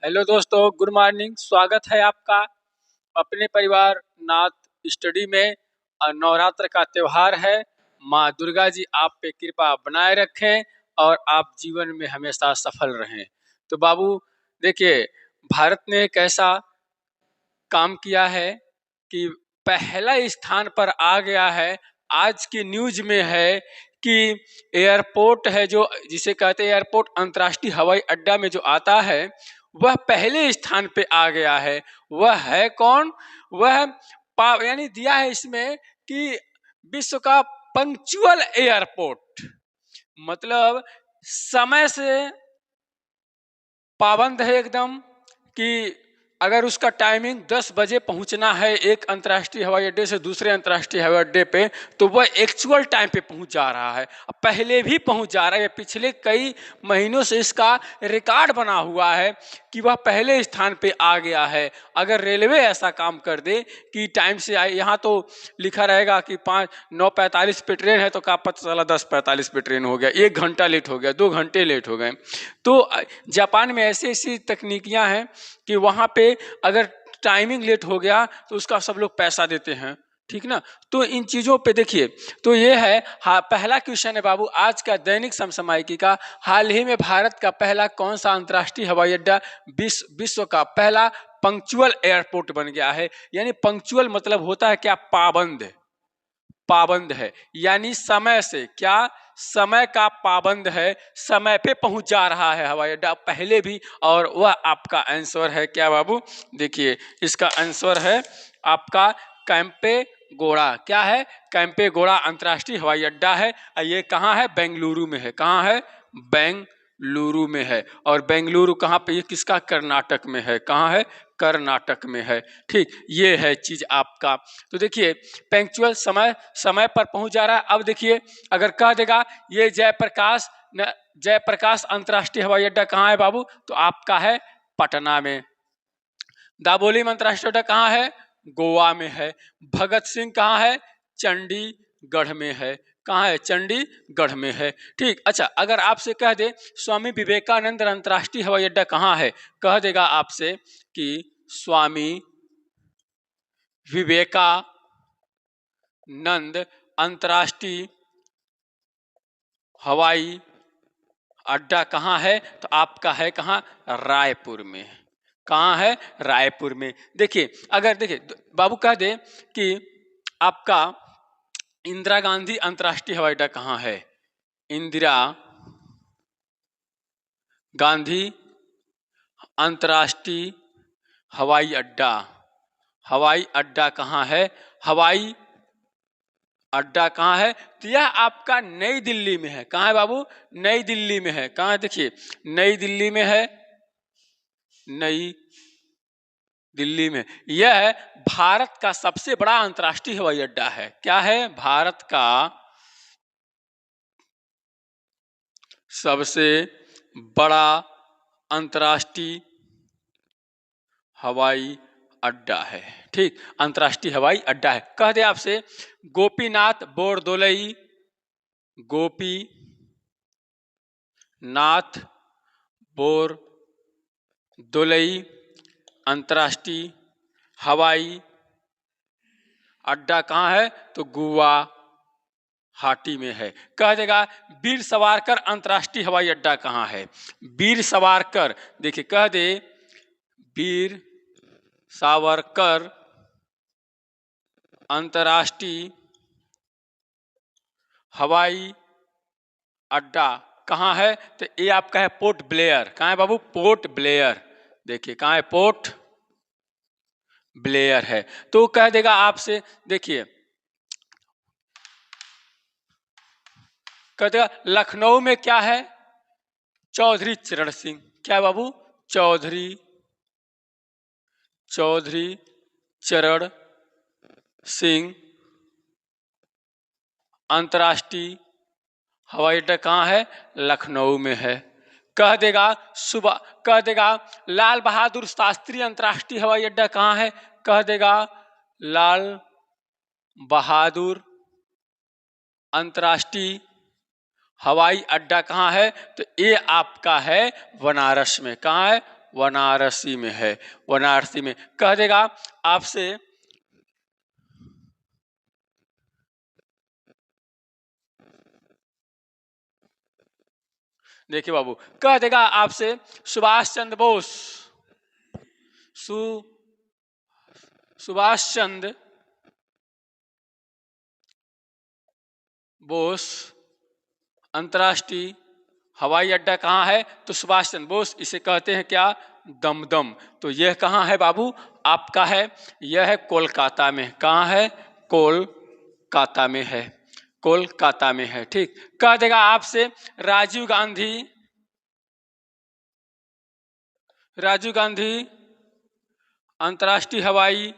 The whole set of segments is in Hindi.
हेलो दोस्तों, गुड मॉर्निंग। स्वागत है आपका अपने परिवार नाथ स्टडी में। नवरात्र का त्योहार है। माँ दुर्गा जी आप पे कृपा बनाए रखें और आप जीवन में हमेशा सफल रहें। तो बाबू देखिए, भारत ने एक ऐसा काम किया है कि पहला स्थान पर आ गया है। आज की न्यूज में है कि एयरपोर्ट है, जो जिसे कहते हैं एयरपोर्ट, अंतर्राष्ट्रीय हवाई अड्डा में जो आता है वह पहले स्थान पे आ गया है। वह है कौन? वह यानी दिया है इसमें कि विश्व का पंक्चुअल एयरपोर्ट, मतलब समय से पाबंद है एकदम, कि अगर उसका टाइमिंग 10 बजे पहुंचना है एक अंतर्राष्ट्रीय हवाई अड्डे से दूसरे अंतर्राष्ट्रीय हवाई अड्डे पे, तो वह एक्चुअल टाइम पे पहुंच जा रहा है। अब पहले भी पहुंच जा रहा है। पिछले कई महीनों से इसका रिकॉर्ड बना हुआ है कि वह पहले स्थान पे आ गया है। अगर रेलवे ऐसा काम कर दे कि टाइम से आए, यहाँ तो लिखा रहेगा कि 9:45 पे ट्रेन है, तो क्या पता चला 10:45 पे ट्रेन हो गया, 1 घंटा लेट हो गया, 2 घंटे लेट हो गए। तो जापान में ऐसी ऐसी तकनीकियां हैं कि वहाँ पे अगर टाइमिंग लेट हो गया तो उसका सब लोग पैसा देते हैं, ठीक ना। तो इन चीज़ों पे देखिए, तो ये है। हाँ, पहला क्वेश्चन है बाबू आज का दैनिक समसामयिकी का। हाल ही में भारत का पहला कौन सा अंतर्राष्ट्रीय हवाई अड्डा विश्व का पहला पंक्चुअल एयरपोर्ट बन गया है? यानी पंक्चुअल मतलब होता है क्या? पाबंद। पाबंद है यानी समय से, क्या समय का पाबंद है, समय पे पहुंच जा रहा है हवाई अड्डा पहले भी। और वह आपका आंसर है क्या बाबू? देखिए, इसका आंसर है आपका कैंपे गोड़ा। क्या है? कैंपे गोड़ा अंतर्राष्ट्रीय हवाई अड्डा है। ये कहाँ है? बेंगलुरु में है। कहाँ है? बेंगलुरु में है। और बेंगलुरु कहाँ पे? ये किसका? कर्नाटक में है। कहाँ है? कर्नाटक में है। ठीक, ये है चीज आपका। तो देखिए, पंक्चुअल समय, समय पर पहुंच जा रहा है। अब देखिए, अगर कह देगा ये जयप्रकाश अंतर्राष्ट्रीय हवाई अड्डा कहाँ है बाबू? तो आपका है पटना में। दाबोलिम अंतर्राष्ट्रीय अड्डा कहाँ है? गोवा में है। भगत सिंह कहाँ है? चंडीगढ़ में है। कहाँ है? चंडीगढ़ में है। ठीक, अच्छा, अगर आपसे कह दे स्वामी विवेकानंद अंतर्राष्ट्रीय हवाई अड्डा कहाँ है, कह देगा आपसे कि स्वामी विवेकानंद अंतर्राष्ट्रीय हवाई अड्डा कहाँ है? तो आपका है कहाँ? रायपुर में। कहाँ है? रायपुर में। देखिए, अगर देखिए बाबू कह दे कि आपका इंदिरा गांधी अंतर्राष्ट्रीय हवाई अड्डा कहाँ है? इंदिरा गांधी अंतर्राष्ट्रीय हवाई अड्डा, हवाई अड्डा कहाँ है? हवाई अड्डा कहाँ है? तो यह आपका नई दिल्ली में है। कहाँ है बाबू? नई दिल्ली में है। कहाँ है? देखिए, नई दिल्ली में है। नई दिल्ली में। यह भारत का सबसे बड़ा अंतर्राष्ट्रीय हवाई अड्डा है। क्या है? भारत का सबसे बड़ा अंतर्राष्ट्रीय हवाई अड्डा है। ठीक, अंतर्राष्ट्रीय हवाई अड्डा है। कह दे आपसे गोपीनाथ बोरदोलई, गोपीनाथ बोरदोलई अंतर्राष्ट्रीय हवाई अड्डा कहाँ है? तो गुवाहाटी में है। कह देगा वीर सावरकर अंतर्राष्ट्रीय हवाई अड्डा कहाँ है? वीर सावरकर, देखिए कह दे वीर सावरकर अंतर्राष्ट्रीय हवाई अड्डा कहाँ है? तो ये आपका है पोर्ट ब्लेयर। कहाँ है बाबू? Port Blair. देखिए कहाँ है? पोर्ट ब्लेयर है। तो कह देगा आपसे, देखिए कह देगा लखनऊ में क्या है? चौधरी चरण सिंह। क्या है बाबू? चौधरी चरण सिंह अंतर्राष्ट्रीय हवाई अड्डा कहाँ है? लखनऊ में है। कह देगा लाल बहादुर शास्त्री अंतर्राष्ट्रीय हवाई अड्डा कहाँ है? कह देगा लाल बहादुर अंतर्राष्ट्रीय हवाई अड्डा कहाँ है? तो ये आपका है बनारस में। कहाँ है? वाराणसी में है, वाराणसी में। कह देगा आपसे देखिए बाबू, कह देगा आपसे सुभाष चंद्र बोस, सुभाष चंद्र बोस अंतर्राष्ट्रीय हवाई अड्डा कहाँ है? तो सुभाष चंद्र बोस, इसे कहते हैं क्या? दमदम। तो यह कहाँ है बाबू? आपका है, यह है कोलकाता में। कहाँ है? कोलकाता में है, कोलकाता में है। ठीक। कह देगा आपसे राजीव गांधी, राजीव गांधी अंतर्राष्ट्रीय हवाई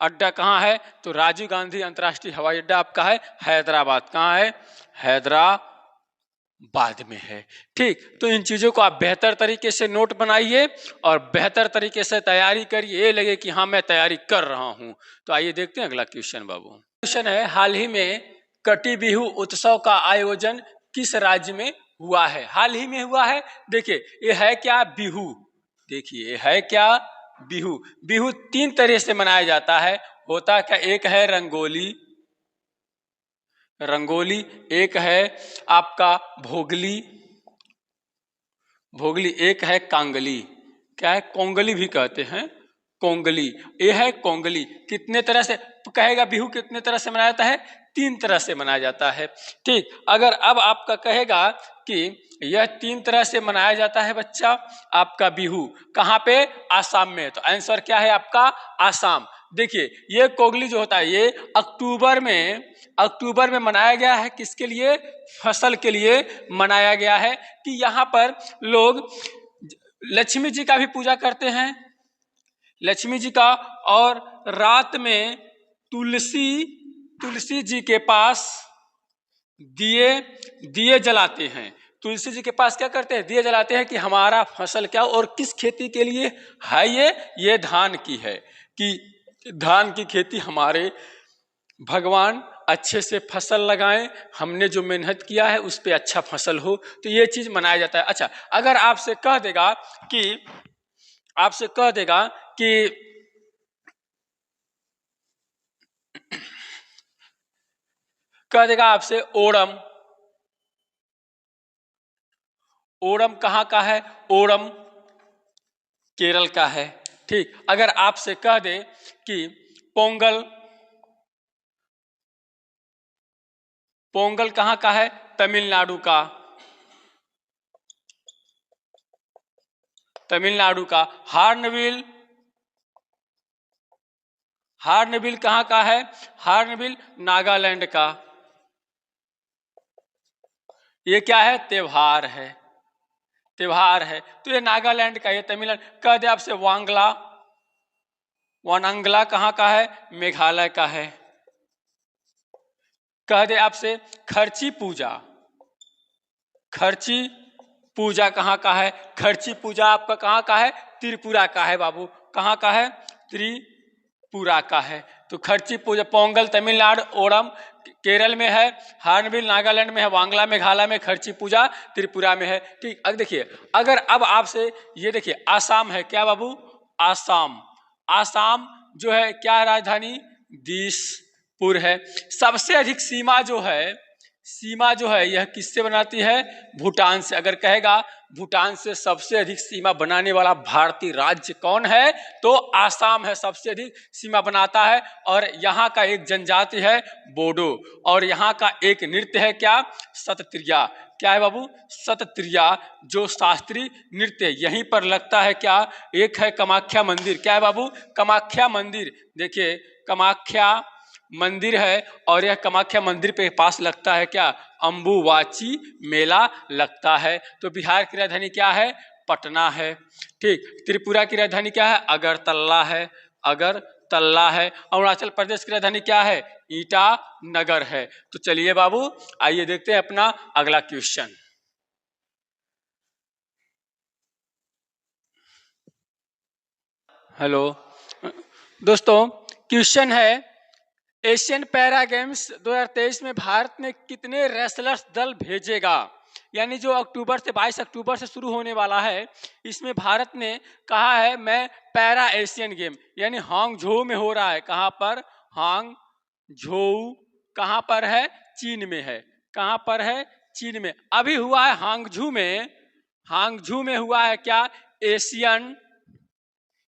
अड्डा कहाँ है? तो राजीव गांधी अंतर्राष्ट्रीय हवाई अड्डा आपका है हैदराबाद। कहाँ है? हैदराबाद में है। ठीक। तो इन चीजों को आप बेहतर तरीके से नोट बनाइए और बेहतर तरीके से तैयारी करिए, ये लगे कि हाँ मैं तैयारी कर रहा हूं। तो आइए देखते हैं अगला क्वेश्चन बाबू। क्वेश्चन है, हाल ही में कटी बिहू उत्सव का आयोजन किस राज्य में हुआ है? हाल ही में हुआ है। देखिए ये है क्या? बिहू। देखिए ये है क्या? बिहू। बिहू तीन तरह से मनाया जाता है। होता क्या? एक है रंगोली, रंगोली। एक है आपका भोगली, भोगली। एक है कांगली। क्या है? कोंगली भी कहते हैं, कोंगली। ये है कोंगली। कितने तरह से कहेगा बिहू कितने तरह से मनाया जाता है? तीन तरह से मनाया जाता है। ठीक। अगर अब आपका कहेगा कि यह तीन तरह से मनाया जाता है बच्चा आपका बिहू, कहाँ पे? आसाम में। तो आंसर क्या है आपका? आसाम। देखिए ये कोंगली जो होता है ये अक्टूबर में मनाया गया है। किसके लिए? फसल के लिए मनाया गया है कि यहाँ पर लोग लक्ष्मी जी का भी पूजा करते हैं, लक्ष्मी जी का। और रात में तुलसी जी के पास दिए जलाते हैं। तुलसी जी के पास क्या करते हैं? दिए जलाते हैं कि हमारा फसल क्या और किस खेती के लिए है? ये धान की है कि धान की खेती हमारे भगवान अच्छे से फसल लगाएं, हमने जो मेहनत किया है उस पे अच्छा फसल हो। तो ये चीज मनाया जाता है। अच्छा, अगर आपसे कह देगा कि कह देगा आपसे ओणम, ओणम कहाँ का है? ओणम केरल का है। ठीक। अगर आपसे कह दे कि पोंगल, पोंगल कहाँ का है? तमिलनाडु का, तमिलनाडु का। हार्नबिल, हार्नबिल कहाँ का है? हार्नबिल नागालैंड का। ये क्या है? त्योहार है, त्योहार है। तो ये नागालैंड का, ये तमिलनाडु। कह दे आपसे वांगला, वानंगला कहाँ का है? मेघालय का है। कह दे आपसे खर्ची पूजा, खर्ची पूजा कहाँ का है? खर्ची पूजा आपका कहाँ का है? त्रिपुरा का है बाबू। कहाँ का है? त्रिपुरा का है। तो खर्ची पूजा पोंगल तमिलनाडु, ओणम केरल में है, हार्नबिल नागालैंड में है, वांगला मेघालय में, खर्ची पूजा त्रिपुरा में है। ठीक। अब देखिए, अगर अब आपसे ये देखिए आसाम है। क्या बाबू? आसाम। आसाम जो है क्या राजधानी? दिसपुर है। सबसे अधिक सीमा जो है यह किससे बनाती है? भूटान से। अगर कहेगा भूटान से सबसे अधिक सीमा बनाने वाला भारतीय राज्य कौन है? तो आसाम है, सबसे अधिक सीमा बनाता है। और यहाँ का एक जनजाति है बोडो, और यहाँ का एक नृत्य है क्या? सतत्रिया। क्या है बाबू? सतत्रिया, जो शास्त्रीय नृत्य यहीं पर लगता है। क्या? एक है कामाख्या मंदिर। क्या है बाबू? कामाख्या मंदिर। देखिए कामाख्या मंदिर है और यह कामाख्या मंदिर पे पास लगता है क्या? अम्बुवाची मेला लगता है। तो बिहार की राजधानी क्या है? पटना है। ठीक। त्रिपुरा की राजधानी क्या है? अगरतला है, अगरतला है। अरुणाचल प्रदेश की राजधानी क्या है? ईटानगर है। तो चलिए बाबू, आइए देखते हैं अपना अगला क्वेश्चन। हेलो दोस्तों, क्वेश्चन है, एशियन पैरा गेम्स 2023 में भारत ने कितने रेसलर्स दल भेजेगा? यानी जो अक्टूबर से 22 अक्टूबर से शुरू होने वाला है, इसमें भारत ने कहा है मैं पैरा एशियन गेम, यानी हांगझोउ में हो रहा है। कहाँ पर? हांगझोउ कहाँ पर है? चीन में है। कहाँ पर है? चीन में। अभी हुआ है हांगझू में, हांगझू में हुआ है क्या?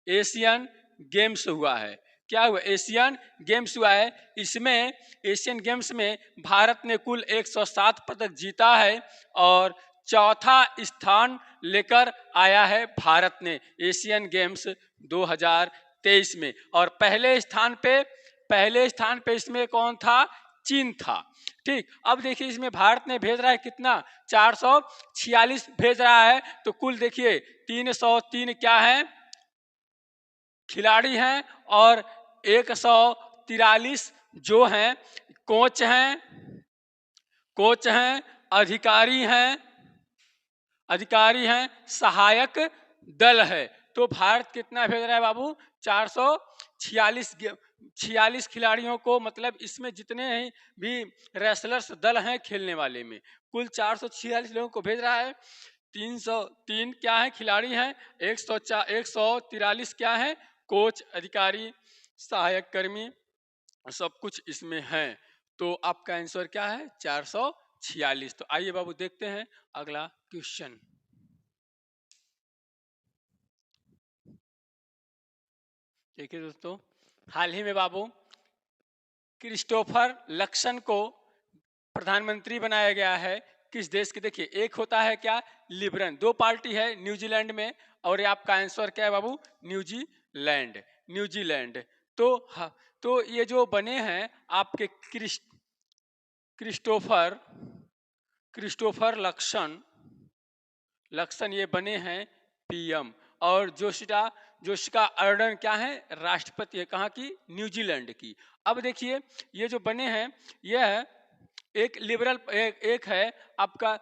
एशियन गेम्स हुआ है। क्या हुआ? एशियन गेम्स हुआ है। इसमें एशियन गेम्स में भारत ने कुल 107 पदक जीता है और चौथा स्थान लेकर आया है भारत ने एशियन गेम्स 2023 में। और पहले स्थान पे इसमें कौन था? चीन था। ठीक, अब देखिए इसमें भारत ने भेज रहा है कितना? 446 भेज रहा है। तो कुल देखिए 303 क्या है? खिलाड़ी हैं और 143 जो हैं कोच हैं, अधिकारी हैं, सहायक दल है। तो भारत कितना भेज रहा है बाबू? 446 खिलाड़ियों को, मतलब इसमें जितने भी रेसलर्स दल हैं खेलने वाले में, कुल 446 लोगों को भेज रहा है। 303 क्या है? खिलाड़ी हैं। 143 क्या है? कोच, अधिकारी, सहायक कर्मी, सब कुछ इसमें है। तो आपका आंसर क्या है? 446। तो आइए बाबू देखते हैं अगला क्वेश्चन। देखिए दोस्तों, हाल ही में बाबू क्रिस्टोफर लक्सन को प्रधानमंत्री बनाया गया है। किस देश के? देखिए एक होता है क्या? लिबरन। दो पार्टी है न्यूजीलैंड में, और ये आपका आंसर क्या है बाबू? न्यूजीलैंड। तो हाँ, तो ये जो बने हैं आपके क्रिस्टोफर लक्सन ये बने हैं पीएम। और जोशिका अर्डन क्या है? राष्ट्रपति है। कहाँ की? न्यूजीलैंड की। अब देखिए ये जो बने हैं, यह है एक लिबरल, एक है आपका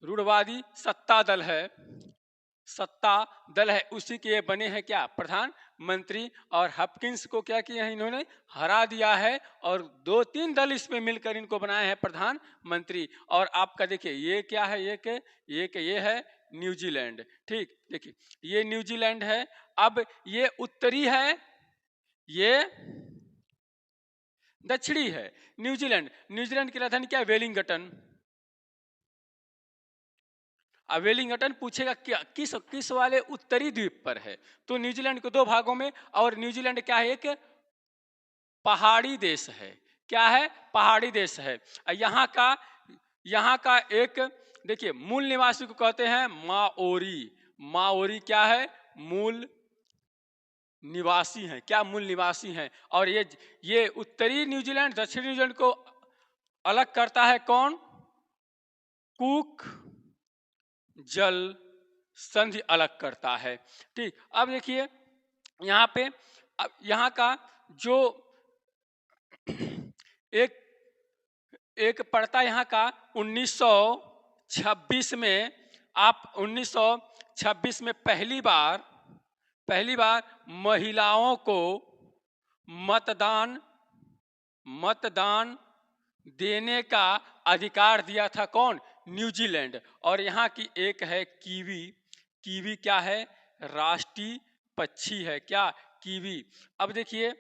रूढ़वादी सत्ता दल है, उसी के ये बने हैं क्या? प्रधानमंत्री। और हॉपकिंस को क्या किया है? इन्होंने हरा दिया है, और 2-3 दल इसमें मिलकर इनको बनाए हैं प्रधानमंत्री। और आपका देखिए ये क्या है? ये है न्यूजीलैंड। ठीक, देखिए ये न्यूजीलैंड है। अब ये उत्तरी है, ये दक्षिणी है। न्यूजीलैंड की राजधानी क्या? वेलिंगटन। अब वेलिंगटन पूछेगा क्या किस वाले उत्तरी द्वीप पर है? तो न्यूजीलैंड को दो भागों में, और न्यूजीलैंड क्या है? एक पहाड़ी देश है। क्या है? पहाड़ी देश है। यहाँ का एक देखिए मूल निवासी को कहते हैं माओरी क्या है? मूल निवासी हैं। क्या? मूल निवासी हैं। और ये उत्तरी न्यूजीलैंड दक्षिणी न्यूजीलैंड को अलग करता है कौन? कुक जल संधि अलग करता है। ठीक, अब देखिए यहाँ पे, अब यहाँ का जो एक पड़ता यहाँ का 1926 में, आप 1926 में पहली बार महिलाओं को मतदान देने का अधिकार दिया था कौन? न्यूजीलैंड। और यहाँ की एक है कीवी क्या है? राष्ट्रीय पक्षी है। क्या? कीवी। अब देखिए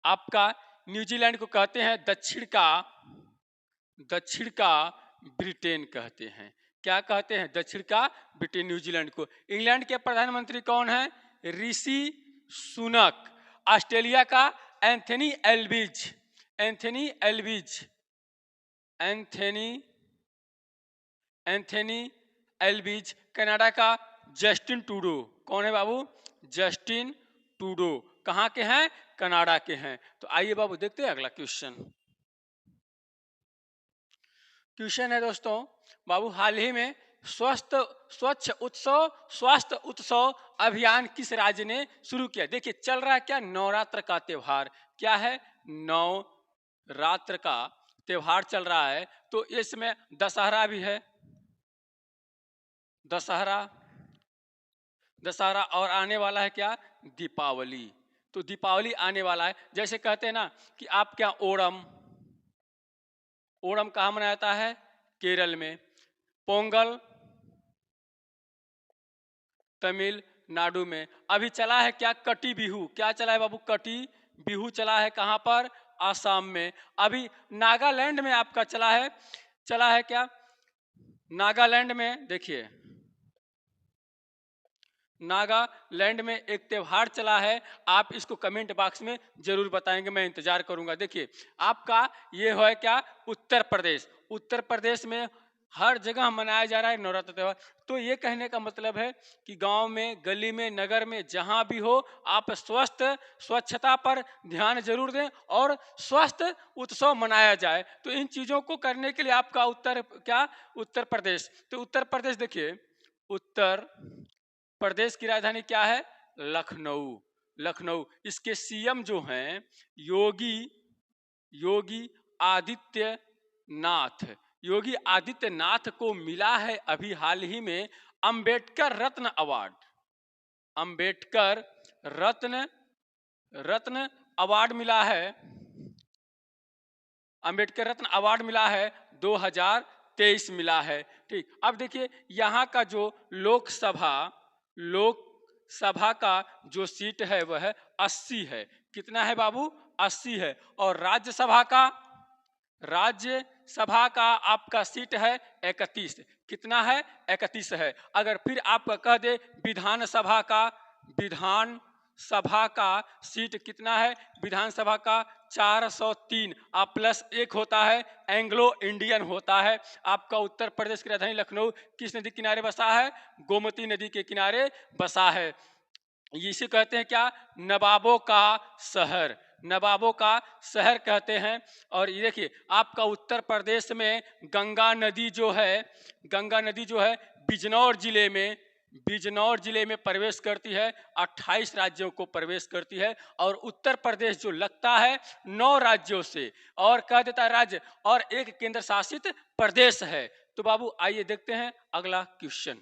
आपका न्यूजीलैंड को कहते हैं दक्षिण का ब्रिटेन कहते हैं। क्या कहते हैं? दक्षिण का ब्रिटेन न्यूजीलैंड को। इंग्लैंड के प्रधानमंत्री कौन है? ऋषि सुनक। ऑस्ट्रेलिया का एंथनी एल्विज। कनाडा का जस्टिन ट्रूडो। कौन है बाबू? Justin Trudeau. कहाँ के हैं? कनाडा के हैं। तो आइए बाबू देखते हैं अगला क्वेश्चन है दोस्तों बाबू, हाल ही में स्वास्थ्य उत्सव अभियान किस राज्य ने शुरू किया? देखिए चल रहा है क्या? नवरात्र का त्योहार। क्या है? नवरात्र का त्योहार चल रहा है। तो इसमें दशहरा भी है, दशहरा और आने वाला है क्या? दीपावली। तो दीपावली आने वाला है। जैसे कहते हैं ना कि आप क्या ओणम, ओणम कहाँ मनाया जाता है? केरल में। पोंगल तमिलनाडु में। अभी चला है क्या? कटी बिहू। क्या चला है बाबू? कटी बिहू चला है। कहाँ पर? आसाम में। अभी नागालैंड में आपका चला है क्या? नागालैंड में देखिए, नागालैंड में एक त्योहार चला है। आप इसको कमेंट बॉक्स में जरूर बताएंगे, मैं इंतजार करूंगा। देखिए आपका ये है क्या? उत्तर प्रदेश। उत्तर प्रदेश में हर जगह मनाया जा रहा है नवरात्र त्योहार। तो ये कहने का मतलब है कि गांव में, गली में, नगर में, जहां भी हो, आप स्वच्छता पर ध्यान जरूर दें और स्वस्थ उत्सव मनाया जाए। तो इन चीजों को करने के लिए आपका उत्तर प्रदेश। तो उत्तर प्रदेश देखिए, उत्तर प्रदेश की राजधानी क्या है? लखनऊ। लखनऊ। इसके सीएम जो हैं योगी योगी आदित्यनाथ। योगी आदित्यनाथ को मिला है अभी हाल ही में अंबेडकर रत्न अवार्ड। अंबेडकर रत्न रत्न अवार्ड मिला है। अंबेडकर रत्न अवार्ड मिला है 2023 मिला है। ठीक। अब देखिए यहाँ का जो लोकसभा का जो सीट है वह 80 है। कितना है बाबू? 80 है। और राज्यसभा का आपका सीट है 31। कितना है? 31 है। अगर फिर आप कह दे विधानसभा का सीट कितना है? विधानसभा का 403 प्लस 1 होता है, एंग्लो इंडियन होता है। आपका उत्तर प्रदेश की राजधानी लखनऊ किस नदी किनारे बसा है? गोमती नदी के किनारे बसा है। इसे कहते हैं क्या? नवाबों का शहर। नवाबों का शहर कहते हैं। और ये देखिए आपका उत्तर प्रदेश में गंगा नदी जो है बिजनौर जिले में प्रवेश करती है। 28 राज्यों को प्रवेश करती है। और उत्तर प्रदेश जो लगता है 9 राज्यों से, और कह देता है राज्य, और एक केंद्र शासित प्रदेश है। तो बाबू आइए देखते हैं अगला क्वेश्चन।